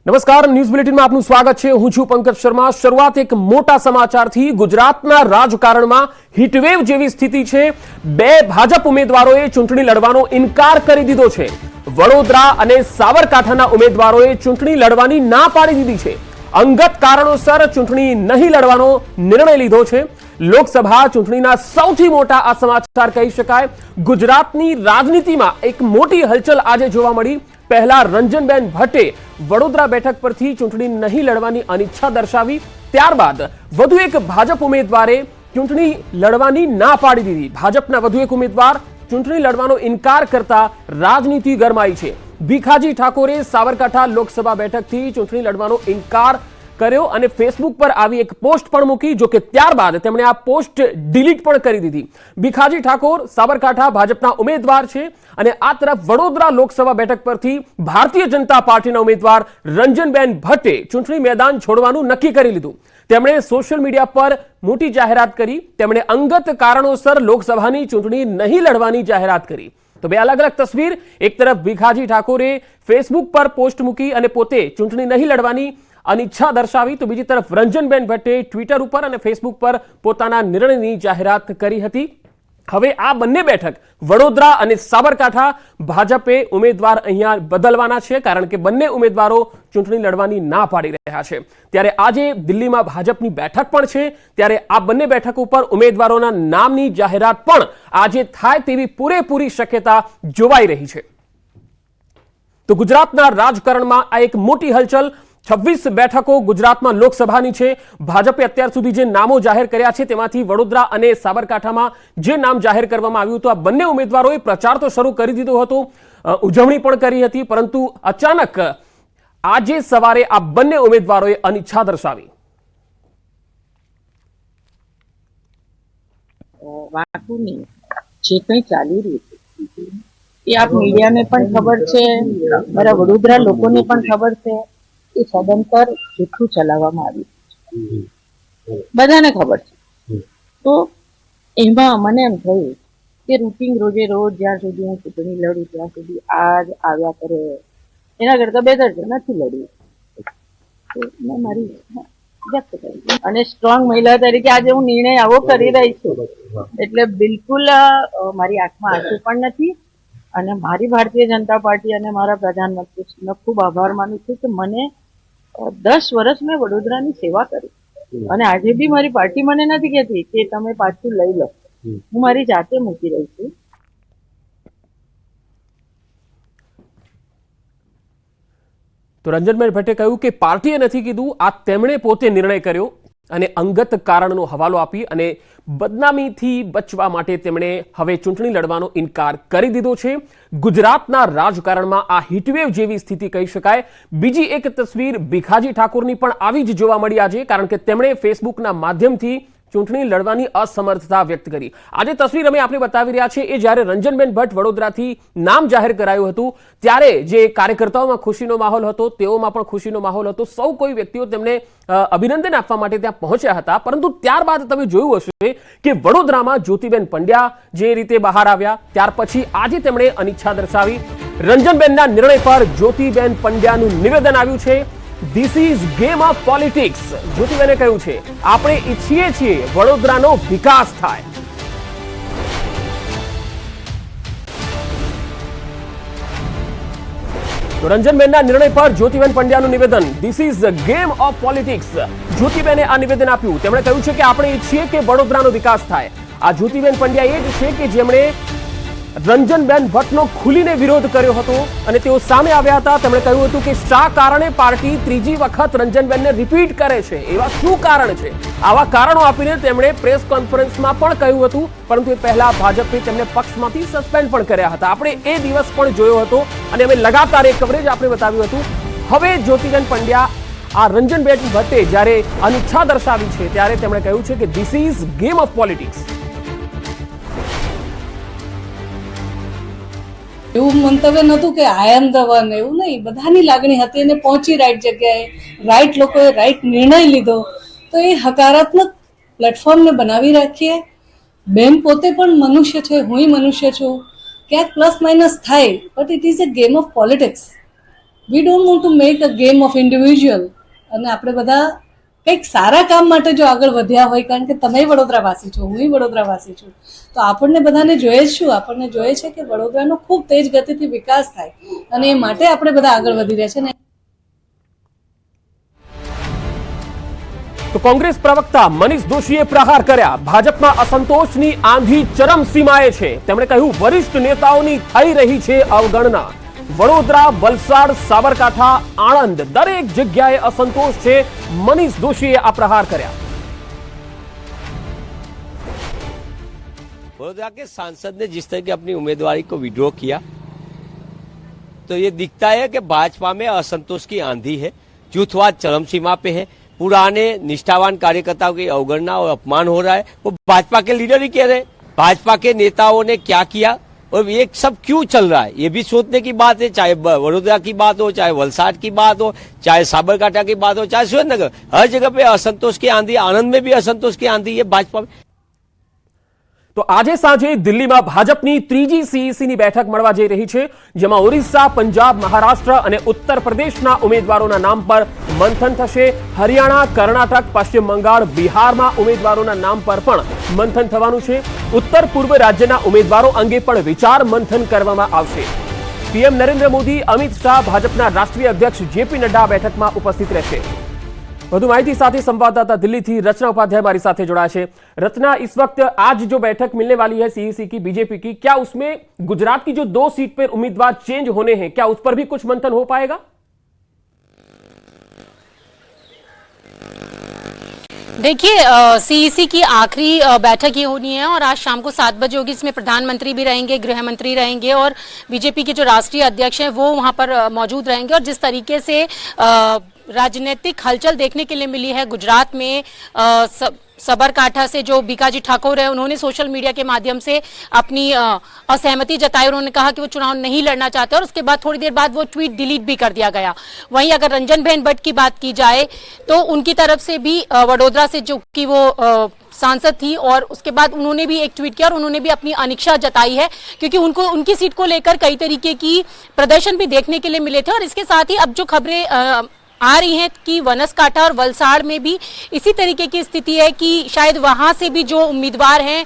નમસ્કાર, ન્યૂઝ બુલેટિનમાં આપનું સ્વાગત છે। હું છું પંકજ શર્મા। શરૂઆત એક મોટા સમાચારથી। ગુજરાતના રાજકારણમાં હીટવેવ જેવી સ્થિતિ છે। બે ભાજપ ઉમેદવારોએ ચૂંટણી લડવાનો ઇનકાર કરી દીધો છે। વડોદરા અને સાબરકાંઠાના ઉમેદવારોએ ચૂંટણી લડવાની ના પાડી દીધી છે। અંગત કારણોસર ચૂંટણી નહીં લડવાનો નિર્ણય લીધો છે। લોકસભા ચૂંટણીના સૌથી મોટા આ સમાચાર કહી શકાય। ગુજરાતની રાજનીતિમાં એક મોટી હલચલ આજે જોવા મળી। પહેલા રંજનબેન ભટ્ટે વડોદરા બેઠક પરથી ચૂંટણી નહીં લડવાની અનિચ્છા દર્શાવી, ત્યારબાદ વધુ એક ભાજપ ઉમેદવારે ચૂંટણી લડવાની ના પાડી દીધી। ભાજપના વધુ એક ઉમેદવાર ચૂંટણી લડવાનો ઇનકાર કરતા રાજનીતિ ગરમાઈ છે। ભીખાજી ઠાકોરે સાબરકાંઠા લોકસભા બેઠકથી ચૂંટણી લડવાનો ઇનકાર કર્યો અને ફેસબુક પર આવી એક પોસ્ટ પણ મૂકી, જો કે ત્યારબાદ તેમણે આ પોસ્ટ ડિલીટ પણ કરી દીધી। ભીખાજી ઠાકોર સાબરકાંઠા ભાજપના ઉમેદવાર છે અને આ તરફ વડોદરા લોકસભા બેઠક પરથી ભારતીય જનતા પાર્ટીના ઉમેદવાર રંજનબેન ભટ્ટે ચૂંટણી મેદાન છોડવાનું નક્કી કરી લીધું। તેમણે સોશિયલ મીડિયા પર મોટી જાહેરાત કરી। તેમણે અંગત કારણોસર લોકસભાની ચૂંટણી નહીં લડવાની જાહેરાત કરી। તો બે અલગ અલગ તસવીર। એક તરફ ભીખાજી ઠાકોરે ફેસબુક પર પોસ્ટ મૂકી અને પોતે ચૂંટણી નહીં લડવાની અનિચ્છા દર્શાવી, તો બીજી તરફ રંજનબેન ભટ્ટે ટ્વિટર ઉપર અને ફેસબુક પર પોતાના નિર્ણયની જાહેરાત કરી હતી। હવે આ બંને બેઠક વડોદરા અને સાબરકાંઠા ભાજપે ઉમેદવાર અહીંયા બદલવાના છે, કારણ કે બંને ઉમેદવારો ચૂંટણી લડવાની ના પાડી રહ્યા છે। ત્યારે આજે દિલ્હીમાં ભાજપની બેઠક પણ છે, ત્યારે આ બંને બેઠક ઉપર ઉમેદવારોના નામની જાહેરાત પણ આજે થાય તેવી પૂરેપૂરી શક્યતા જોવાઈ રહી છે। તો ગુજરાતના રાજકારણમાં આ એક મોટી હલચલ। 26 બેઠકો ગુજરાતમાં લોકસભાની છે। ભાજપે અત્યાર સુધી જે નામો જાહેર કર્યા છે તેમાંથી વડોદરા અને સાબરકાંઠામાં જે નામ જાહેર કરવામાં આવ્યું હતું, આ બંને ઉમેદવારોએ પ્રચાર તો શરૂ કરી દીધો હતો, ઉજવણી પણ કરી હતી, પરંતુ અચાનક આજે સવારે આ બંને ઉમેદવારોએ અનિચ્છા દર્શાવી। વાકુની જે કંઈ ચાલી રહ્યું છે એ આપ મીડિયાને પણ ખબર છે, મારા વડોદરા લોકોને પણ ખબર છે। એ સદંતર જૂઠું ચલાવવામાં આવ્યું છે, બધાને ખબર છે। તો એમાં મને એમ થયું કે રૂટિન રોજે રોજ જ્યાં સુધી હું ચૂંટણી લડું ત્યાં સુધી આજ આવ્યા કરે, એના કરતા બેટર છે નથી લડવું। તો મેં મારી વ્યક્ત કરી અને સ્ટ્રોંગ મહિલા તરીકે આજે હું નિર્ણય આવો કરી રહી છું। એટલે બિલકુલ મારી આંખમાં આંસુ પણ નથી અને મારી ભારતીય જનતા પાર્ટી અને મારા પ્રધાનમંત્રીનો ખૂબ આભાર માનું છું કે મને 10 વર્ષ મેં વડોદરાની સેવા કરી અને આજે બી મારી પાર્ટી મને નથી કહેતી કે તમે પાછું લઈ લો, હું મારી જાતે મૂકી રહી છું। તો રંજનબેન ભટ્ટે કહ્યું કે પાર્ટીએ નથી કીધું, આ તેમણે પોતે નિર્ણય કર્યો અને અંગત કારણનો હવાલો આપી અને બદનામીથી બચવા માટે તેમણે હવે ચૂંટણી લડવાનો ઇનકાર કરી દીધો છે। ગુજરાતના રાજકારણમાં આ હીટવેવ જેવી સ્થિતિ કહી શકાય। બીજી એક તસવીર ભીખાજી ઠાકોરની પણ આવી જ જોવા મળી આજે, કારણ કે તેમણે ફેસબુકના માધ્યમથી ચૂંટણી લડવાની અસમર્થતા વ્યક્ત કરી। આજે તસવીર અમે આપને બતાવી રહ્યા છે એ જ્યારે રંજનબેન ભટ્ટ વડોદરાથી નામ જાહેર કરાયું હતું ત્યારે જે કાર્યકર્તાઓમાં ખુશીનો માહોલ હતો, તેઓમાં પણ ખુશીનો માહોલ હતો। સૌ કોઈ વ્યક્તિઓ તેમને અભિનંદન આપવા માટે ત્યાં પહોંચ્યા હતા, પરંતુ ત્યારબાદ તમે જોયું હશે કે વડોદરામાં જ્યોતિબેન પંડ્યા જે રીતે બહાર આવ્યા, ત્યાર પછી આજે તેમણે અનિચ્છા દર્શાવી। રંજનબેનના નિર્ણય પર જ્યોતિબેન પંડ્યાનું નિવેદન આવ્યું છે। This is game of politics। જ્યોતિબેને કહ્યું છે, આપણે ઈચ્છીએ છીએ વડોદરાનો વિકાસ થાય। તો રંજનબેનના નિર્ણય પર જ્યોતિબેન પંડ્યાનું નિવેદન, This is game of politics। જ્યોતિબેને આ નિવેદન આપ્યું। તેમણે કહ્યું છે કે આપણે ઈચ્છીએ કે વડોદરાનો વિકાસ થાય। આ જ્યોતિબેન પંડ્યા એ જ છે કે જેમણે રંજનબેન ભટ્ટનો ખુલીને વિરોધ કર્યો હતો અને તેઓ સામે આવ્યા હતા। તેમણે કહ્યું હતું કે શા કારણે પાર્ટી ત્રીજી વખત રંજનબેનને રિપીટ કરે છે, એવા શું કારણ છે? આવા કારણો આપીને તેમણે પ્રેસ કોન્ફરન્સમાં પણ કહ્યું હતું, પરંતુ એ પહેલા ભાજપે તેમને પક્ષમાંથી સસ્પેન્ડ પણ કર્યા હતા। આપણે એ દિવસ પણ જોયો હતો અને અમે લગાતાર એ કવરેજ આપણે બતાવ્યું હતું। હવે જ્યોતિબેન પંડ્યા આ રંજનબેન ભટ્ટે જ્યારે અનિચ્છા દર્શાવી છે ત્યારે તેમણે કહ્યું છે કે this is game of politics. એવું મંતવ્ય નહોતું કે આઈ એમ ધ વન, એવું નહીં, બધાની લાગણી હતી અને પહોંચી રાઈટ જગ્યાએ, રાઈટ લોકોએ રાઈટ નિર્ણય લીધો, તો એ હકારાત્મક પ્લેટફોર્મને બનાવી રાખીએ। બેન પોતે પણ મનુષ્ય છે, હુંય મનુષ્ય છું, ક્યાંક પ્લસ માઇનસ થાય, but it is a game of politics. We don't want to make a game of individual. અને આપણે બધા કંઈક સારા કામ માટે જો આગળ વધ્યા હોય, કારણ કે તમે વડોદરાવાસી છો, હું વડોદરાવાસી છું, તો આપણને બધાને જોઈએ જ શું, આપણને જોઈએ છે કે વડોદરાનો ખૂબ તેજ ગતિથી વિકાસ થાય, અને એ માટે આપણે બધા આગળ વધી રહ્યા છે ને. તો કોંગ્રેસ પ્રવક્તા મનીષ દોશીએ પ્રહાર કર્યા. ભાજપમાં અસંતોષની આંધી ચરમસીમાએ છે. તેમણે કહ્યું, વરિષ્ઠ નેતાઓની થઈ રહી છે અવગણના. વડોદરા, વલસાડ, સાબરકાંઠા, આણંદ દરેક જગ્યાએ असंतोष છે. मनीष दोषी आ प्रहार કર્યા. वडोदरा के सांसद ने जिस तरह की अपनी उम्मीदवारी को विड्रॉ किया, तो ये दिखता है कि भाजपा में असंतोष की आंधी है, जूथवाद चरम सीमा पे है, पुराने निष्ठावान कार्यकर्ताओं की अवगणना और अपमान हो रहा है. वो भाजपा के लीडर ही कह रहे हैं, भाजपा के नेताओं ने क्या किया और ये सब क्यों चल रहा है, ये भी सोचने की बात है. चाहे वडोदरा की बात हो, चाहे वलसाड की बात हो, चाहे साबरकांठा की बात हो, चाहे सुरेंद्रनगर, हर जगह पे असंतोष की आंधी. आनंद में भी असंतोष की आंधी है भाजपा में. તો આજે સાંજે દિલ્હીમાં ભાજપની ત્રીજી સીઈસીની બેઠક મળવા જઈ રહી છે, જેમાં ઓરિસ્સા, પંજાબ, મહારાષ્ટ્ર અને ઉત્તર પ્રદેશના ઉમેદવારોના નામ પર મંથન થશે. હરિયાણા, કર્ણાટક, પશ્ચિમ બંગાળ, બિહારમાં ઉમેદવારોના નામ પર પણ મંથન થવાનું છે. ઉત્તર પૂર્વ રાજ્યના ઉમેદવારો અંગે પણ વિચાર મંથન કરવામાં આવશે. પીએમ નરેન્દ્ર મોદી, અમિત શાહ, ભાજપના રાષ્ટ્રીય અધ્યક્ષ જેપી નડ્ડા બેઠકમાં ઉપસ્થિત રહેશે. વધુ માહિતી સાથે संवाददाता दिल्ली थी रचना उपाध्याय हमारी साथ जुड़ा है. रचना, इस वक्त आज जो बैठक मिलने वाली है सीईसी की, बीजेपी की, क्या उसमें गुजरात की जो 2 सीट पर उम्मीदवार चेंज होने हैं, क्या उस पर भी कुछ मंथन हो पाएगा? देखिए, सीईसी की आखिरी बैठक ये होनी है और आज शाम को 7 बजे होगी. इसमें प्रधानमंत्री भी रहेंगे, गृह मंत्री रहेंगे और बीजेपी के जो राष्ट्रीय अध्यक्ष हैं वो वहां पर मौजूद रहेंगे. और जिस तरीके से राजनीतिक हलचल देखने के लिए मिली है गुजरात में, साबरकांठा से जो बीकाजी ठाकुर है, उन्होंने सोशल मीडिया के माध्यम से अपनी असहमति जताई. उन्होंने कहा कि वो चुनाव नहीं लड़ना चाहते और उसके बाद थोड़ी देर बाद वो ट्वीट डिलीट भी कर दिया गया. वहीं अगर रंजनबेन भट्ट की बात की जाए तो उनकी तरफ से भी वडोदरा से जो कि वो सांसद थी, और उसके बाद उन्होंने भी एक ट्वीट किया और उन्होंने भी अपनी अनिच्छा जताई है, क्योंकि उनको उनकी सीट को लेकर कई तरीके की प्रदर्शन भी देखने के लिए मिले थे. और इसके साथ ही अब जो खबरें आ रही हैं कि बनासकांठा और वलसाड़ में भी इसी तरीके की स्थिति है कि शायद वहां से भी जो उम्मीदवार हैं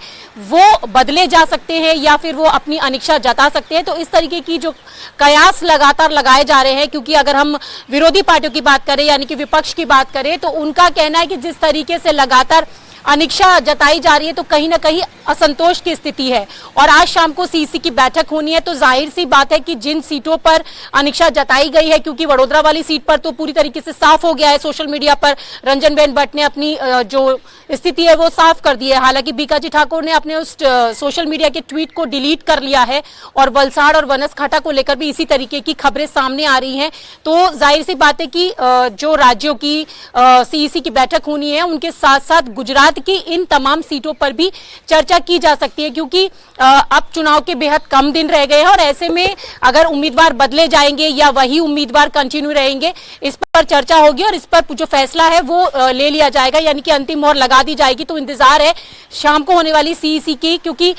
वो बदले जा सकते हैं या फिर वो अपनी अनिच्छा जता सकते हैं. तो इस तरीके की जो कयास लगातार लगाए जा रहे हैं, क्योंकि अगर हम विरोधी पार्टियों की बात करें यानी कि विपक्ष की बात करें, तो उनका कहना है कि जिस तरीके से लगातार अनिच्छा जताई जा रही है तो कहीं ना कहीं असंतोष की स्थिति है. और आज शाम को सीईसी की बैठक होनी है, तो जाहिर सी बात है कि जिन सीटों पर अनिच्छा जताई गई है, क्योंकि वडोदरा वाली सीट पर तो पूरी तरीके से साफ हो गया है, सोशल मीडिया पर रंजनबेन भट्ट ने अपनी जो स्थिति है वो साफ कर दी है. हालांकि बीकाजी ठाकुर ने अपने उस सोशल मीडिया के ट्वीट को डिलीट कर लिया है और वलसाड़ और बनासकांठा को लेकर भी इसी तरीके की खबरें सामने आ रही हैं. तो जाहिर सी बात है कि जो राज्यों की सीईसी की बैठक होनी है, उनके साथ साथ गुजरात की इन तमाम सीटों पर भी चर्चा की जा सकती है, क्योंकि अब चुनाव के बेहद कम दिन रह गए हैं और ऐसे में अगर उम्मीदवार बदले जाएंगे या वही उम्मीदवार कंटिन्यू रहेंगे, इस पर चर्चा होगी और इस पर जो फैसला है वो ले लिया जाएगा, यानी कि अंतिम मोहर लगा दी जाएगी. तो इंतजार है शाम को होने वाली सीईसी की, क्योंकि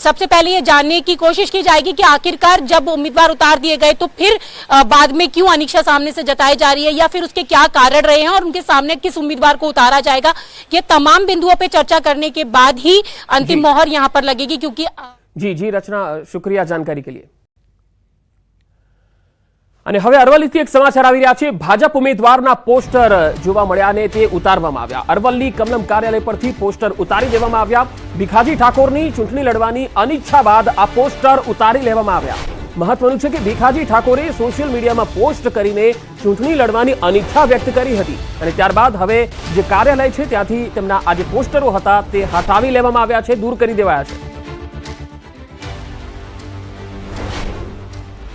सबसे पहले ये जानने की कोशिश की जाएगी कि आखिरकार जब उम्मीदवार उतार दिए गए तो फिर बाद में क्यों अनिच्छा सामने से जताई जा रही है, या फिर उसके क्या कारण रहे हैं और उनके सामने किस उम्मीदवार को उतारा जाएगा. ये तमाम बिंदुओं पे चर्चा करने के बाद ही अंतिम मोहर यहाँ पर लगेगी. क्योंकि जी रचना, शुक्रिया जानकारी के लिए. અને હવે અરવલ્લીથી એક સમાચાર આવી રહ્યા છે. ભાજપ ઉમેદવારના પોસ્ટર જોવા મળ્યા અને તે ઉતારવામાં આવ્યા. અરવલ્લી કમલમ કાર્યાલય પરથી પોસ્ટર ઉતારી દેવામાં આવ્યા. ભીખાજી ઠાકોરની ચૂંટણી લડવાની અનિચ્છા બાદ આ પોસ્ટર ઉતારી લેવામાં આવ્યા. મહત્વનું છે કે ભીખાજી ઠાકોરે સોશિયલ મીડિયામાં પોસ્ટ કરીને ચૂંટણી લડવાની અનિચ્છા વ્યક્ત કરી હતી અને ત્યારબાદ હવે જે કાર્યાલય છે ત્યાંથી તેમના આ જે પોસ્ટરો હતા તે હટાવી લેવામાં આવ્યા છે, દૂર કરી દેવાયા છે.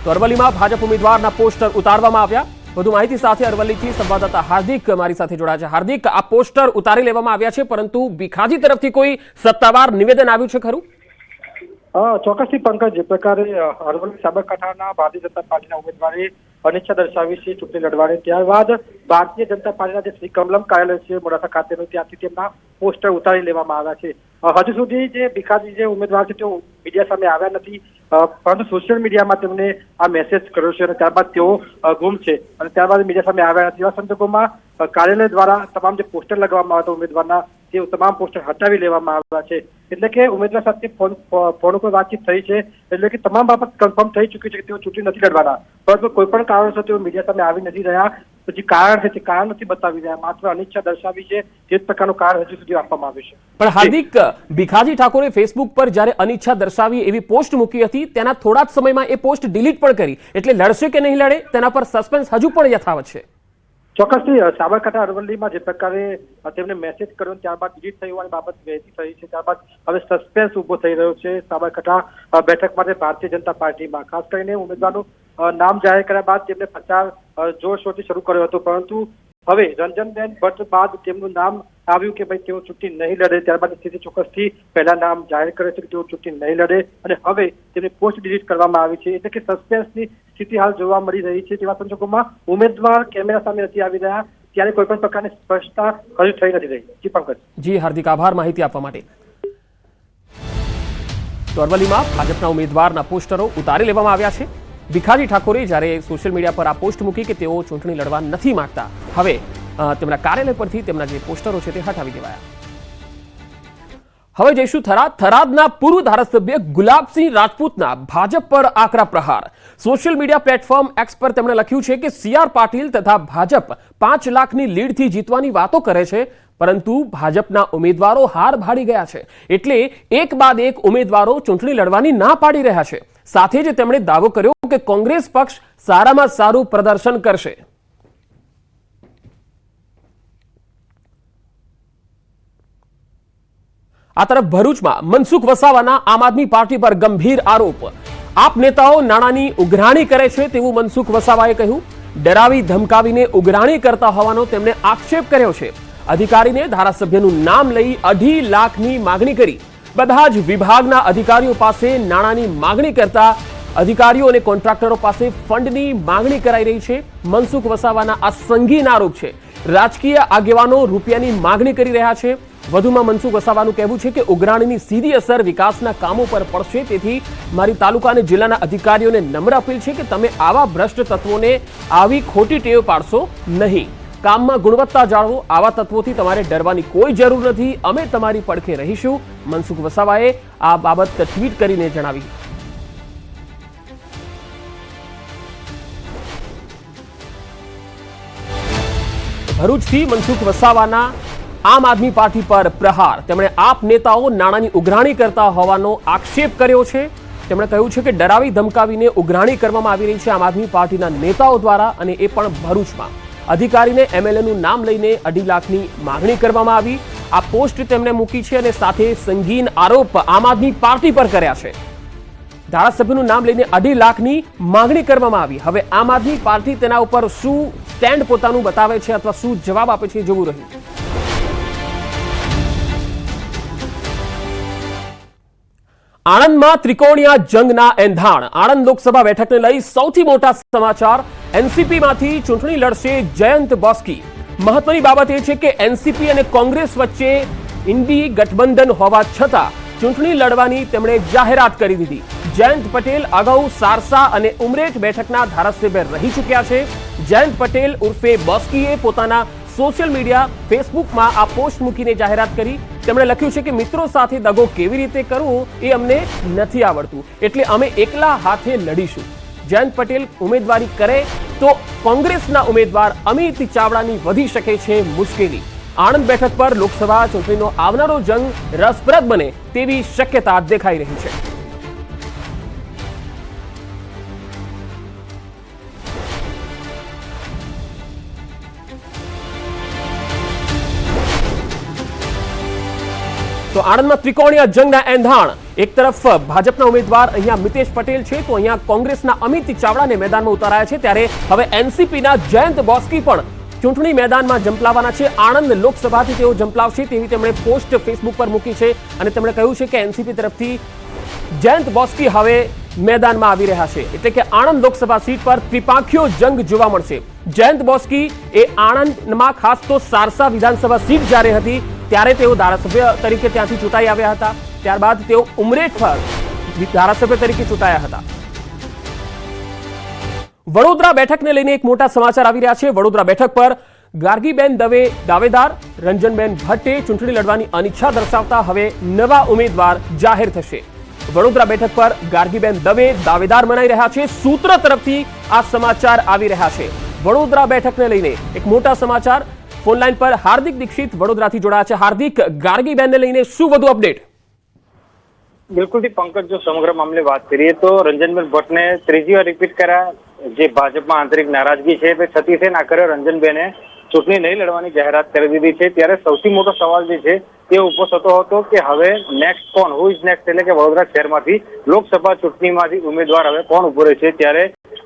તો અરવલ્લીમાં ભાજપ ઉમેદવારના પોસ્ટર ઉતારવામાં આવ્યા. વધુ માહિતી સાથે અરવલ્લીથી સંવાદદાતા હાર્દિક મારી સાથે જોડાયા છે. હાર્દિક, આ પોસ્ટર ઉતારી લેવામાં આવ્યા છે, પરંતુ ભીખાજી તરફથી કોઈ સત્તાવાર નિવેદન આવ્યું છે ખરું? ચોક્કસથી પંકજ, જે પ્રકારે અરવલ્લી સાબરકાંઠાના ભારતીય જનતા પાર્ટીના ઉમેદવારે અનિચ્છા દર્શાવી છે ચૂંટણી લડવાની, ત્યારબાદ ભારતીય જનતા પાર્ટીના જે શ્રી કમલમ કાર્યાલય છે મોડાસા ખાતેનું, ત્યાંથી તેમના પોસ્ટર ઉતારી લેવામાં આવ્યા છે. હજુ સુધી જે ભીખાજી જે ઉમેદવાર છે તેઓ મીડિયા સામે આવ્યા નથી, પરંતુ સોશિયલ મીડિયામાં તેમને આ મેસેજ કર્યો છે અને ત્યારબાદ તેઓ ગુમ છે અને ત્યારબાદ મીડિયા સામે આવ્યા નથી. એવા સંજોગોમાં કાર્યાલય દ્વારા તમામ જે પોસ્ટર લગાવવામાં આવ્યા હતા ઉમેદવારના તે તમામ પોસ્ટર હટાવી લેવામાં આવ્યા છે. એટલે કે ઉમેદવાર સાથે ફોન ઉપર વાતચીત થઈ છે, એટલે કે તમામ બાબત કન્ફર્મ થઈ ચૂકી છે કે તેઓ ચૂંટણી નથી લડવાના, પરંતુ કોઈ પણ કારણસર તેઓ મીડિયા સામે આવી નથી રહ્યા. તો જે કારણ છે તે કારણ નથી બતાવી રહ્યા, માત્ર અનિચ્છા દર્શાવી છે, તે જ પ્રકારનું કારણ હજુ સુધી આપવામાં આવ્યું છે. પણ હાર્દિક, ભીખાજી ઠાકોરે ફેસબુક પર જ્યારે અનિચ્છા દર્શાવી એવી પોસ્ટ મૂકી હતી, તેના થોડા જ સમયમાં એ પોસ્ટ ડિલીટ પણ કરી, એટલે લડશે કે નહીં લડે તેના પર સસ્પેન્સ હજુ પણ યથાવત છે. ચોક્કસથી સાબરકાંઠા અરવલ્લીમાં જે પ્રકારે તેમને મેસેજ કર્યો ત્યારબાદ ડિલીટ થઈ હોવાની બાબત વહેતી થઈ છે, ત્યારબાદ હવે સસ્પેન્સ ઉભો થઈ રહ્યો છે સાબરકાંઠા બેઠક માટે ભારતીય જનતા પાર્ટીમાં. ખાસ કરીને ઉમેદવારનું નામ જાહેર કર્યા બાદ તેમને પ્રચાર જોરશોરથી શરૂ કર્યો હતો, પરંતુ હવે રંજનબેન ભટ્ટ બાદ તેમનું નામ આવ્યું કે ભાઈ તેઓ ચૂંટણી નહીં લડે. ત્યારબાદ સ્થિતિ ચોક્કસથી પહેલા નામ જાહેર કરે છે કે તેઓ ચૂંટણી નહીં લડે અને હવે તેમની પોસ્ટ ડિલીટ કરવામાં આવી છે. એટલે કે સસ્પેન્સની સ્થિતિ હાલ જોવા મળી રહી છે. તેવા સંજોગોમાં ઉમેદવાર કેમેરા સામે નથી આવી રહ્યા, ત્યારે કોઈ પણ પ્રકારની સ્પષ્ટતા હજુ થઈ નથી રહી. જી પંકજ. જી હાર્દિક, આભાર માહિતી આપવા માટે. તો અરવલ્લીમાં ભાજપના ઉમેદવારના પોસ્ટરો ઉતારી લેવામાં આવ્યા છે. ભીખાજી ઠાકોરે જ્યારે સોશિયલ મીડિયા પર આ પોસ્ટ મૂકી કે તેઓ ચૂંટણી લડવા નથી માંગતા, હવે તેમના કાર્યાલય પરથી તેમના જે પોસ્ટરો છે તે હટાવી દેવાયા. હવે જઈશું થરાદ. થરાદના પૂર્વ ધારાસભ્ય ગુલાબસિંહ રાજપૂતના ભાજપ પર આકરા પ્રહાર. સોશિયલ મીડિયા પ્લેટફોર્મ એક્સ પર તેમણે લખ્યું છે કે સી.આર. પાટીલ તથા ભાજપ 5 લાખની લીડથી જીતવાની વાતો કરે છે, પરંતુ ભાજપના ઉમેદવારો હાર ભાડી ગયા છે, એટલે એક બાદ એક ઉમેદવારો ચૂંટણી લડવાની ના પાડી રહ્યા છે. સાથે જ તેમણે દાવો કર્યો કે કોંગ્રેસ પક્ષ સારામાં સારું પ્રદર્શન કરશે. આ તરફ ભરૂચમાં મનસુખ વસાવાના આમ આદમી પાર્ટી પર ગંભીર આરોપ. આપ નેતાઓ નાણાંની ઉઘરાણી કરે છે તેવું મનસુખ વસાવાએ કહ્યું. ડરાવી ધમકાવીને ઉઘરાણી કરતા હોવાનો તેમણે આક્ષેપ કર્યો છે. અધિકારીને ધારાસભ્યનું નામ લઈ 2.5 લાખની માગણી કરી. બધા જ વિભાગના અધિકારીઓ પાસે નાણાંની માગણી કરતા અધિકારીઓ અને કોન્ટ્રાક્ટરો પાસે ફંડની માગણી કરાઈ રહી છે. મનસુખ વસાવાના આ સંગીન આરોપ છે. રાજકીય આગેવાનો રૂપિયાની માગણી કરી રહ્યા છે. વધુમાં મનસુખ વસાવાનું કહેવું છે કે ઉઘરાણીની સીધી અસર વિકાસના કામો પર પડશે, તેથી મારી તાલુકા અને જિલ્લાના અધિકારીઓને નમ્ર અપીલ છે કે તમે આવા ભ્રષ્ટ તત્વોને આવી ખોટી ટેવ પાડશો નહીં. કામમાં ગુણવત્તા જાળવો. આવા તત્વોથી તમારે ડરવાની કોઈ જરૂર નથી. અમે તમારી પડખે રહીશું, મનસુખ વસાવાએ આ બાબત ટ્વીટ કરીને જણાવી. ભરૂચથી મનસુખ વસાવાના આમ આદમી પાર્ટી પર પ્રહાર. તેમણે આપ નેતાઓ નાણાંની ઉઘરાણી કરતા હોવાનો આક્ષેપ કર્યો છે. તેમણે કહ્યું છે કે ડરાવી ધમકાવીને ઉઘરાણી કરવામાં આવી રહી છે આમ આદમી પાર્ટીના નેતાઓ દ્વારા, અને એ પણ ભરૂચમાં. અધિકારીને એમએલએનું નામ લઈને 2.5 લાખની માગણી કરવામાં આવી. આ પોસ્ટ તેમણે મૂકી છે અને સાથે સંગીન આરોપ આમ આદમી પાર્ટી પર કર્યા છે. ધારાસભ્યનું નામ લઈને 2.5 લાખની માગણી કરવામાં આવી. હવે આમ આદમી પાર્ટી તેના ઉપર શું સ્ટેન્ડ પોતાનું બતાવે છે અથવા શું જવાબ આપે છે, જોવું રહ્યું. આણંદમાં ત્રિકોણીયા જંગના એંધાણ. આણંદ લોકસભા બેઠકને લઈ સૌથી મોટા સમાચાર. એનસીપીમાંથી ચૂંટણી લડશે જયંત બોસ્કી. મહત્વની બાબત એ છે કે એનસીપી અને કોંગ્રેસ વચ્ચે ઇન્ડી ગઠબંધન હોવા છતાં ચૂંટણી લડવાની તેમણે જાહેરાત કરી દીધી. જયંત પટેલ અગાઉ સારસા અને ઉમરેઠ બેઠકના ધારાસભ્ય રહી ચૂક્યા છે. જયંત પટેલ ઉર્ફે બોસ્કીએ પોતાના સોશિયલ મીડિયા ફેસબુકમાં આ પોસ્ટ મૂકીને જાહેરાત કરી. તેમણે લખ્યું છે કે મિત્રો સાથે દગો કેવી રીતે કરવો એ અમને નથી આવડતું, એટલે અમે એકલા હાથે લડીશું. જયંત પટેલ ઉમેદવારી કરે તો કોંગ્રેસના ઉમેદવાર અમિત ચાવડાની વધી શકે છે મુશ્કેલી. આણંદ બેઠક પર લોકસભા ચૂંટણીનો આવનારો જંગ રસપ્રદ બને તેવી શક્યતા દેખાઈ રહી છે. તો આણંદમાં ત્રિકોણીય જંગના એંધાણ. એક તરફ ભાજપના ઉમેદવાર અહીંયા મિતેશ પટેલ છે, તો અહીંયા કોંગ્રેસના અમિત ચાવડાને મેદાનમાં ઉતારાયા છે. ત્યારે હવે એનસીપીના જયંત બોસ્કી પણ ચૂંટણી મેદાનમાં ઝંપલાવવાના છે. આણંદ લોકસભાથી તેઓ ઝંપલાવશે તેવી તેમણે પોસ્ટ ફેસબુક પર મૂકી છે અને તેમણે કહ્યું છે કે એનસીપી તરફથી જયંત બોસ્કી હવે મેદાનમાં આવી રહ્યા છે. એટલે કે આણંદ લોકસભા સીટ પર ત્રિપાંખીયો જંગ જોવા મળશે. જયંત બોસ્કી એ આણંદમાં ખાસ તો સારસા વિધાનસભા સીટ જ્યારે હતી ત્યારે તેઓ ધારાસભ્ય તરીકે ત્યાંથી ચૂંટાઈ આવ્યા હતા. ત્યારબાદ તેઓ ઉમરેઠ પર ધારાસભ્ય તરીકે ચૂંટાયા હતા. વડોદરા બેઠકને લઈને એક મોટા સમાચાર આવી રહ્યા છે. વડોદરા બેઠક પર ગાર્ગીબેન દવે દાવેદાર, રંજનબેન ભટ્ટે ચૂંટણી લડવાની અનિચ્છા દર્શાવતા હવે નવા ઉમેદવાર જાહેર થશે. વડોદરા બેઠક પર ગાર્ગીબેન દવે દાવેદાર મનાઈ રહ્યા છે. સૂત્ર તરફથી આ સમાચાર આવી રહ્યા છે. વડોદરા બેઠકને લઈને એક મોટા સમાચાર. ફોનલાઈન પર હાર્દિક દીક્ષિત વડોદરાથી જોડાયા છે. હાર્દિક, ગાર્ગીબેનને લઈને શું વધુ અપડેટ? બિલકુલથી પંકજ, જો સમગ્ર મામલે વાત કરીએ તો રંજનબેન ભટ્ટને ત્રીજી વાર રિપીટ કર્યા. જે ભાજપમાં આંતરિક નારાજગી છે તે થતી છે. આખરે રંજનબેને ચૂંટણી નહીં લડવાની જાહેરાત કરી દીધી છે. ત્યારે સૌથી મોટો સવાલ જે છે તે ઉભો થતો હતો કે હવે નેક્સ્ટ કોણ, હુ ઇઝ નેક્સ્ટ, એટલે કે વડોદરા શહેરમાંથી લોકસભા ચૂંટણીમાંથી ઉમેદવાર હવે કોણ ઉભો રહે છે. ત્યારે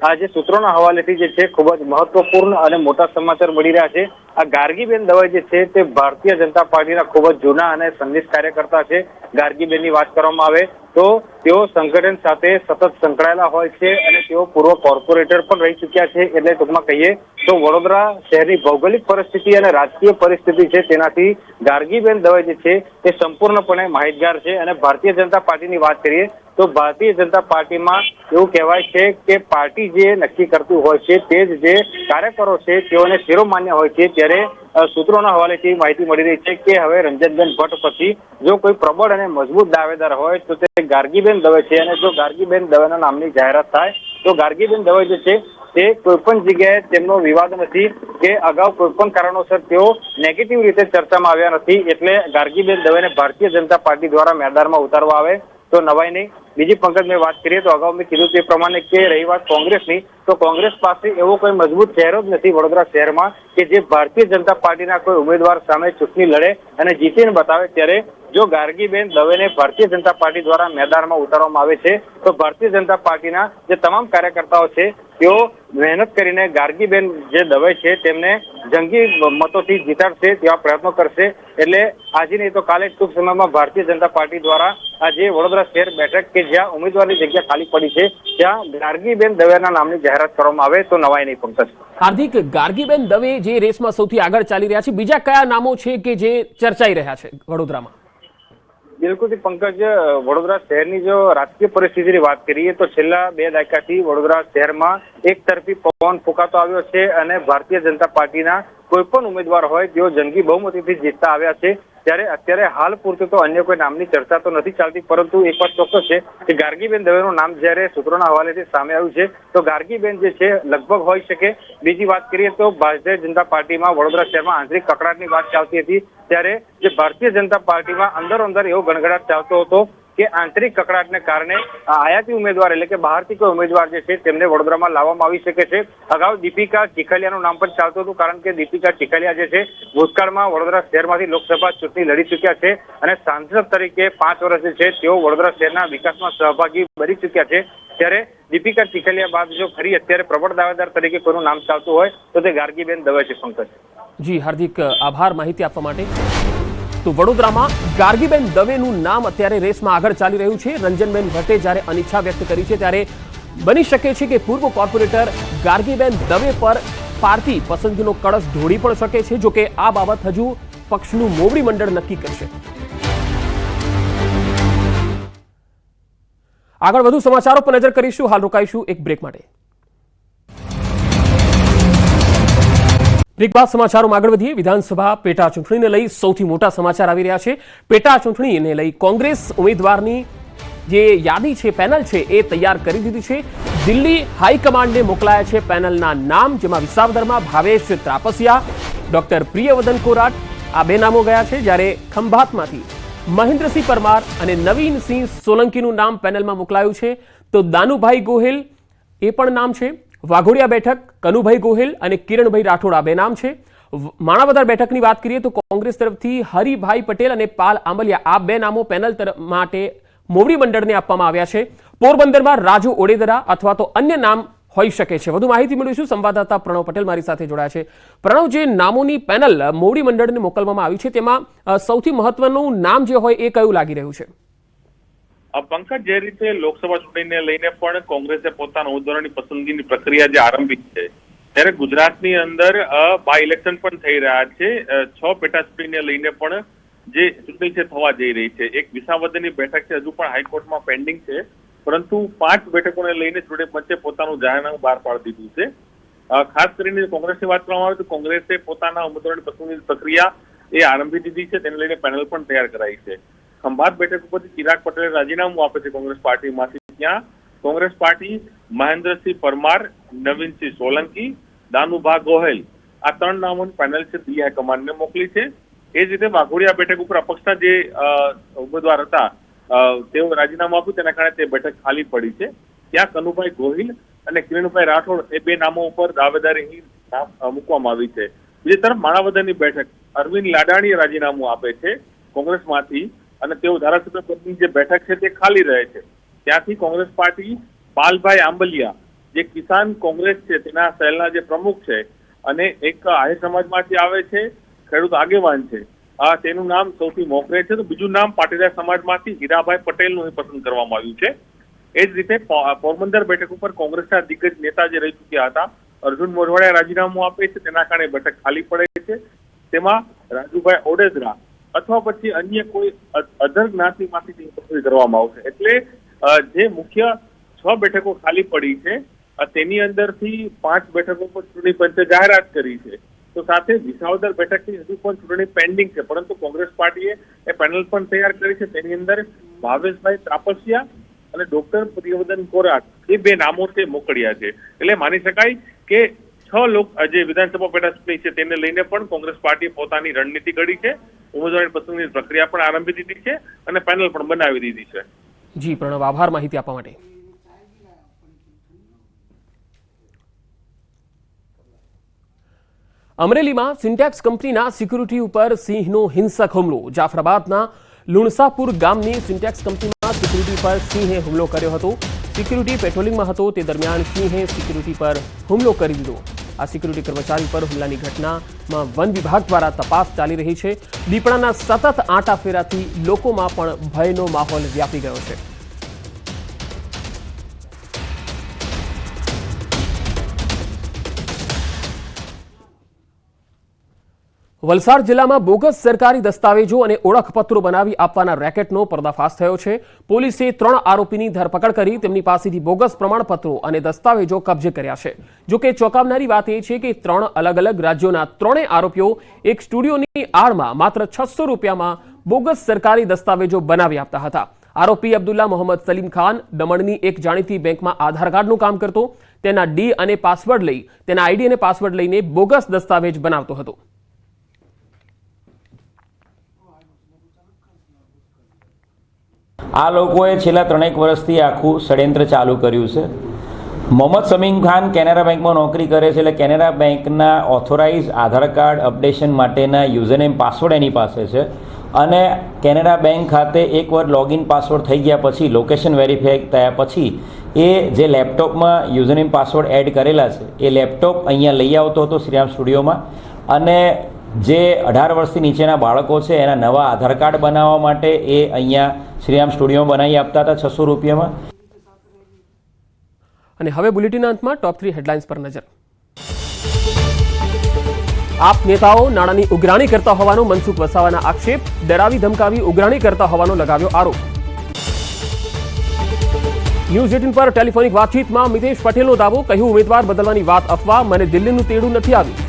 આજે સૂત્રોના હવાલેથી જે છે ખૂબ જ મહત્વપૂર્ણ અને મોટા સમાચાર મળી રહ્યા છે. આ ગાર્ગીબેન દવે જે છે તે ભારતીય જનતા પાર્ટીના ખૂબ જ જૂના અને સંનિષ્ઠ કાર્યકર્તા છે. ગાર્ગીબેનની વાત કરવામાં આવે તો તેઓ સંગઠન સાથે સતત સંકળાયેલા હોય છે અને તેઓ પૂર્વ કોર્પોરેટર પણ રહી ચૂક્યા છે. એટલે ટૂંકમાં કહીએ તો વડોદરા શહેરની ભૌગોલિક પરિસ્થિતિ અને રાજકીય પરિસ્થિતિ છે તેનાથી ગાર્ગીબેન દવે જે છે તે સંપૂર્ણપણે માહિતગાર છે. અને ભારતીય જનતા પાર્ટીની વાત કરીએ તો ભારતીય જનતા પાર્ટીમાં એવું કહેવાય છે કે પાર્ટી જે નક્કી કરતું હોય છે તે જ જે કાર્યકરો છે તેઓને શિરોમાન્ય હોય છે. ત્યારે સૂત્રોના હવાલેથી માહિતી મળી રહી છે કે હવે રંજનબેન ભટ્ટ પછી જો કોઈ પ્રબળ અને મજબૂત દાવેદાર હોય તો તે ગાર્ગીબેન દવે છે. અને જો ગાર્ગીબેન દવેના નામની જાહેરાત થાય તો ગાર્ગીબેન દવે જે છે તે કોઈ પણ જગ્યાએ તેમનો વિવાદ નથી કે અગાઉ કોઈ પણ કારણોસર તેઓ નેગેટિવ રીતે ચર્ચામાં આવ્યા નથી. એટલે ગાર્ગીબેન દવેને ભારતીય જનતા પાર્ટી દ્વારા મેદાનમાં ઉતારવા આવે તો નવાઈ નહીં. બીજી પંકજ, મેં વાત કરીએ તો અગાઉ મેં કીધું તે પ્રમાણે કે રહી વાત કોંગ્રેસની, તો કોંગ્રેસ પાસે એવો કોઈ મજબૂત ચહેરો જ નથી વડોદરા શહેરમાં કે જે ભારતીય જનતા પાર્ટીના કોઈ ઉમેદવાર સામે ચૂંટણી લડે અને જીતીને બતાવે. ત્યારે જો ગાર્ગીબેન દવેને ભારતીય જનતા પાર્ટી દ્વારા મેદાનમાં ઉતારવામાં આવે છે તો ભારતીય જનતા પાર્ટીના જે તમામ કાર્યકર્તાઓ છે તેઓ મહેનત કરીને ગાર્ગીબેન જે દવે છે તેમને જંગી મતોથી જીતાડશે તેવા પ્રયત્નો કરશે. એટલે આજે નહીં તો કાલે ટૂંક સમયમાં ભારતીય જનતા પાર્ટી દ્વારા આજે વડોદરા શહેર બેઠક કે જ્યાં ઉમેદવારની જગ્યા ખાલી પડી છે ત્યાં ગાર્ગીબેન દવેના નામની જાહેરાત કરવામાં આવે તો નવાઈ નહીં. પંકજ, હાર્દિક, ગાર્ગીબેન દવે જે રેસમાં સૌથી આગળ ચાલી રહ્યા છે, બીજા કયા નામો છે કે જે ચર્ચાઈ રહ્યા છે વડોદરામાં? બિલકુલથી પંકજ, વડોદરા શહેરની જો રાજકીય પરિસ્થિતિની વાત કરીએ તો છેલ્લા 2 દાયકાથી વડોદરા શહેરમાં એક તરફી પવન ફૂંકાતો આવ્યો છે અને ભારતીય જનતા પાર્ટીના કોઈ પણ ઉમેદવાર હોય તેઓ જંગી બહુમતીથી જીતતા આવ્યા છે. ત્યારે અત્યારે હાલ પૂરતું તો અન્ય કોઈ નામની ચર્ચા તો નથી ચાલતી, પરંતુ એક વાત ચોક્કસ છે કે ગાર્ગીબેન દવેનું નામ જ્યારે સૂત્રોના હવાલેથી સામે આવ્યું છે તો ગાર્ગીબેન જે છે લગભગ હોઈ શકે. બીજી વાત કરીએ તો ભારતીય જનતા પાર્ટીમાં વડોદરા શહેરમાં આંતરિક કકડાટની વાત ચાલતી હતી. ત્યારે જે ભારતીય જનતા પાર્ટીમાં અંદર એવો ગણગડાટ ચાલતો હતો કે આંતરિક કકડાટને કારણે આયાતી ઉમેદવાર એટલે કે બહારથી કોઈ ઉમેદવાર જે છે તેમને વડોદરામાં લાવવામાં આવી શકે છે. અગાઉ દીપિકા ચીખલિયાનું નામ પણ ચાલતું હતું, કારણ કે દીપિકા ચીખલિયા જે છે ભૂતકાળમાં વડોદરા શહેરમાંથી લોકસભા ચૂંટણી લડી ચૂક્યા છે અને સાંસદ તરીકે 5 વર્ષ જે છે તેઓ વડોદરા શહેરના વિકાસમાં સહભાગી બની ચૂક્યા છે. ત્યારે દીપિકા ચીખલિયા બાદ જો ફરી અત્યારે પ્રબળ દાવેદાર તરીકે કોઈનું નામ ચાલતું હોય તો તે ગાર્ગીબેન દવે છે. પંકજ, જી હાર્દિક, આભાર માહિતી આપવા માટે. તો વડોદરામાં ગાર્ગીબેન દવેનું નામ અત્યારે રેસમાં આગળ ચાલી રહ્યું છે. રંજનબેન ભટ્ટે જ્યારે અનિચ્છા વ્યક્ત કરી છે ત્યારે બની શકે છે કે પૂર્વ કોર્પોરેટર ગાર્ગીબેન દવે પર પાર્ટી પસંદગીનો કળશ ઢોળી પણ શકે છે. જો કે આ બાબત હજુ પક્ષનું મોવડી મંડળ નક્કી કરશે. આગળ વધુ સમાચારો પર નજર કરીશું. હાલ રોકાઈશું એક બ્રેક માટે. બ્રેક બાદ સમાચારોમાં આગળ વધીએ. વિધાનસભા પેટા ચૂંટણીને લઈ સૌથી મોટા સમાચાર આવી રહ્યા છે. પેટા ચૂંટણીને લઈ કોંગ્રેસ ઉમેદવારની જે યાદી છે, પેનલ છે, એ તૈયાર કરી દીધી છે. દિલ્હી હાઈકમાન્ડને મોકલાયા છે પેનલના નામ, જેમાં વિસાવદરમાં ભાવેશ ત્રાપસિયા, ડોક્ટર પ્રિયવદન કોરાટ આ 2 નામો ગયા છે. જ્યારે ખંભાતમાંથી મહેન્દ્રસિંહ પરમાર અને નવીનસિંહ સોલંકીનું નામ પેનલમાં મોકલાયું છે. તો દાનુભાઈ ગોહિલ એ પણ નામ છે. વાઘોડિયા બેઠક કનુભાઈ ગોહિલ અને કિરણભાઈ રાઠોડ આ 2 નામ છે. માણાવદર બેઠકની વાત કરીએ તો કોંગ્રેસ તરફથી હરિભાઈ પટેલ અને પાલ આંબલિયા આ 2 નામો પેનલ માટે મોવડી મંડળને આપવામાં આવ્યા છે. પોરબંદરમાં રાજુ ઓડેદરા અથવા તો અન્ય નામ હોઈ શકે છે. વધુ માહિતી મેળવીશું. સંવાદદાતા પ્રણવ પટેલ મારી સાથે જોડાયા છે. પ્રણવ, જે નામોની પેનલ મોવડી મંડળને મોકલવામાં આવી છે તેમાં સૌથી મહત્વનું નામ જે હોય એ કયું લાગી રહ્યું છે? પંકજ, જે રીતે લોકસભા ચૂંટણીને લઈને પણ કોંગ્રેસે પોતાના ઉમેદવારોની પસંદગીની પ્રક્રિયા જે આરંભી છે, ત્યારે ગુજરાતની અંદર બાય ઇલેક્શન પણ થઈ રહ્યા છે. 6 પેટા ચૂંટણીને લઈને પણ જે ચૂંટણી છે થવા જઈ રહી છે. એક વિસાવદરની બેઠક છે, હજુ પણ હાઈકોર્ટમાં પેન્ડિંગ છે, પરંતુ 5 બેઠકોને લઈને ચૂંટણી પંચે પોતાનું જાહેરનામું બહાર પાડી દીધું છે. ખાસ કરીને કોંગ્રેસની વાત કરવામાં આવે તો કોંગ્રેસે પોતાના ઉમેદવારોની પસંદગીની પ્રક્રિયા એ આરંભી દીધી છે. તેને લઈને પેનલ પણ તૈયાર કરાઈ છે. ખંભાત બેઠક ઉપરથી ચિરાગ પટેલે રાજીનામું આપે છે કોંગ્રેસ પાર્ટીમાંથી. ત્યાં કોંગ્રેસ પાર્ટી મહેન્દ્રસિંહ પરમાર, નવીનસિંહ સોલંકી, દાનુભા ગોહેલ આ 3 નામોની પેનલ છે દિલ્હી હાઈકમાન્ડને મોકલી છે. એ જ રીતે વાઘોડિયા બેઠક ઉપર અપક્ષના જે ઉમેદવાર હતા તેઓ રાજીનામું આપ્યું, તેના કારણે તે બેઠક ખાલી પડી છે. ત્યાં કનુભાઈ ગોહિલ અને કિરણભાઈ રાઠોડ એ 2 નામો ઉપર દાવેદારી મૂકવામાં આવી છે. બીજી તરફ માણાવદરની બેઠક અરવિંદ લાડાણીએ રાજીનામું આપે છે કોંગ્રેસમાંથી અને તેઓ ધારાસભ્ય પદની જે બેઠક છે તે ખાલી રહે છે. ત્યાંથી કોંગ્રેસ પાર્ટી પાલભાઈ આંબલિયા જે કિસાન કોંગ્રેસ છે તેના સેલના જે પ્રમુખ છે અને એક આહિર સમાજમાંથી આવે છે, ખેડૂત આગેવાન છે, તેનું નામ સૌથી મોખરે છે. તો બીજું નામ પાટીદાર સમાજમાંથી હીરાભાઈ પટેલનું પસંદ કરવામાં આવ્યું છે. એ જ રીતે પોરબંદર બેઠક ઉપર કોંગ્રેસના દિગ્ગજ નેતા જે રહી ચૂક્યા હતા અર્જુન મોઢવાડિયા રાજીનામું આપે છે, તેના કારણે બેઠક ખાલી પડે છે. તેમાં રાજુભાઈ ઓડેદરા અથવા પછી અન્ય કોઈ અધર જ્ઞાતિમાંથી પસંદ કરવામાં આવશે. એટલે જે મુખ્ય 6 બેઠકો ખાલી પડી છે તેની અંદરથી 5 બેઠકો પર ચૂંટણી પંચે જાહેરાત કરી છે. તો સાથે વિસાવદર બેઠકની હજુ પણ ચૂંટણી પેન્ડિંગ છે, પરંતુ કોંગ્રેસ પાર્ટીએ એ પેનલ પણ તૈયાર કરી છે. તેની અંદર ભાવેશભાઈ ત્રાપસિયા અને ડોક્ટર પ્રિયવદન કોરાટ એ 2 નામો તે મોકલ્યા છે. એટલે માની શકાય કે 6 જે વિધાનસભા પેટા ચૂંટણી છે તેને લઈને પણ કોંગ્રેસ પાર્ટીએ પોતાની રણનીતિ ઘડી છે. ઉમેદવારની પસંદગીની પ્રક્રિયા પણ આરંભી દીધી છે અને પેનલ પણ બનાવી દીધી છે. જી પ્રણવ, આભાર માહિતી આપવા માટે. અમરેલીમાં સિન્ટેક્સ કંપનીના સિક્યુરિટી ઉપર સિંહનો હિંસક હુમલો. જાફરાબાદના લુણસાપુર ગામની સિન્ટેક્સ કંપનીમાં સિક્યુરિટી પર સિંહે હુમલો કર્યો હતો. સિક્યુરિટી પેટ્રોલિંગમાં હતો તે દરમિયાન સિંહે સિક્યુરિટી પર હુમલો કરી દીધો. આ સિક્યુરિટી કર્મચારી પર હુમલાની ઘટનામાં વન વિભાગ દ્વારા તપાસ ચાલી રહી છે. દીપડાના સતત આંટાફેરાથી લોકોમાં પણ ભયનો માહોલ વ્યાપી ગયો છે. વલસાડ જિલ્લામાં બોગસ સરકારી દસ્તાવેજો અને ઓળખપત્રો બનાવી આપવાના રેકેટનો પર્દાફાશ થયો છે. પોલીસે 3 આરોપીની ધરપકડ કરી તેમની પાસેથી બોગસ પ્રમાણપત્રો અને દસ્તાવેજો કબજે કર્યા છે. જોકે ચોંકાવનારી વાત એ છે કે 3 અલગ અલગ રાજ્યોના 3 આરોપીઓ એક સ્ટુડિયોની આડમાં માત્ર 600 રૂપિયામાં બોગસ સરકારી દસ્તાવેજો બનાવી આપતા હતા. આરોપી અબ્દુલ્લા મોહમ્મદ સલીમ ખાન દમણની એક જાણીતી બેંકમાં આધાર કાર્ડનું કામ કરતો. તેના ડી અને પાસવર્ડ લઈ તેના આઈડી અને પાસવર્ડ લઈને બોગસ દસ્તાવેજ બનાવતો હતો. આ લોકોએ છેલ્લા 3 વર્ષથી આખું ષડયંત્ર ચાલુ કર્યું છે. મોહમ્મદ સમીમ ખાન કેનેરા બેંકમાં નોકરી કરે છે, એટલે કેનેરા બેંકના ઓથોરાઇઝ આધાર કાર્ડ અપડેશન માટેના યુઝરનેમ પાસવર્ડ એની પાસે છે અને કેનેરા બેંક ખાતે એકવાર લોગિન પાસવર્ડ થઈ ગયા પછી લોકેશન વેરીફાઈ થયા પછી એ જે લેપટોપમાં યુઝરનેમ પાસવર્ડ એડ કરેલા છે એ લેપટોપ અહીંયા લઈ આવતો હતો શ્રીરામ સ્ટુડિયોમાં અને જે 18 વર્ષથી નીચેના બાળકો છે એના નવા આધાર કાર્ડ બનાવવા માટે એ અહીંયા શ્રીરામ સ્ટુડિયોમાં બનાવી આપતા હતા 600 રૂપિયામાં. અને હવે બુલેટિનના અંતમાં ટોપ 3 હેડલાઇન્સ પર નજર. આપ નેતાઓ નાણાંની ઉઘરાણી કરતા હોવાનો મનસુખ વસાવાના આક્ષેપ. ડરાવી ધમકાવી ઉઘરાણી કરતા હોવાનો લગાવ્યો આરોપ. ન્યૂઝ 18 પર ટેલિફોનિક વાતચીતમાં મિતેશ પટેલનો દાવો. કહ્યું ઉમેદવાર બદલવાની વાત અફવા, મને દિલ્હીનું તેડું નથી આવ્યું.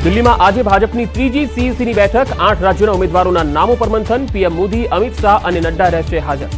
દિલ્હીમાં આજે ભાજપની 3જી CECની બેઠક. 8 રાજ્યોના ઉમેદવારોના નામો પર મંથન. પીએમ મોદી, અમિત શાહ અને નડ્ડા રહેશે હાજર.